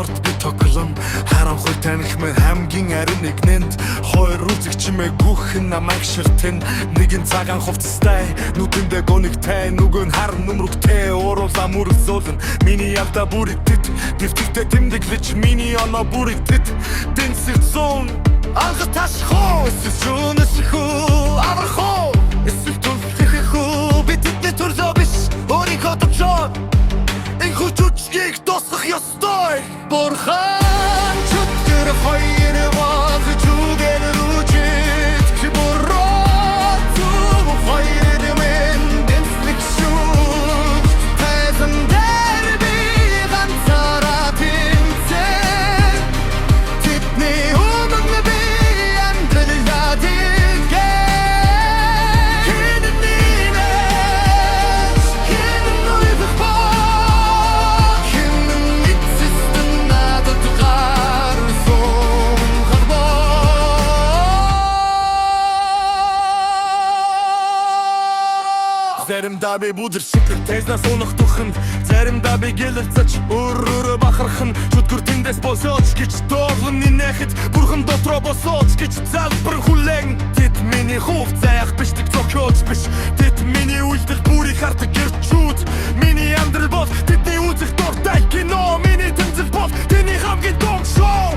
спорт би тоглоно харанхуй таних минь хамгийн арин нэгнэнд хоёр үзэгчмээ гүхэн намайг ширтэн нэгэн цагаан хувцастай нүдэндээ гонигтай нөгөө нь харан нүмрэгтэй ууруулаа мөрөсөөлн миний явда бүрэгдэт дэвтэгтэй тэмдэглэж миний оноо бүрэгдэт дэнсэх зүүн анх ташхоо сүнэс хөө аврахоо эсвэл төлөхөө би тэдний төрлөө биш өөрийнхөө төвчөө энэ хүчүчгийг дуусгах ёстой бурхан чөтгөр хоёр вагж үгээр үжид чи буруу зүг хоёр мен дэслэх шүү тайзан дээр би ганцаараа тэмцээ тэдний өмнө би амьдралаа дэлгээ Заримдаа би бүдэр шиг тэзнээс унах тухын заримдаа би гэлэлцэж өөрөөрөө бахархан чөтгөр тэндээс босооч гэж доорлон инэхэд бурхан дотроо босооч гэж залбар хүлээн тэд миний хувь заяах биш зохиоч биш тэд миний үйлдэл бүрийг хардаг гэрчүүд миний амьдрал бол тэдний үзэх дуртай кино миний тэмцэл бол тэний хамгийн дуу шоу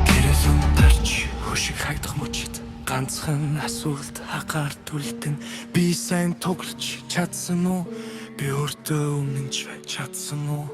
гэрэлэн тарч хөшиг хайдах мөчид ганцхан асуулт хагаар түлдэн би сайн тоглож чадсан уу би өөртөө өмнөж чадсан уу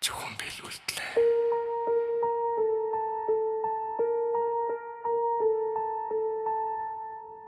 Чухам бил үлдлээ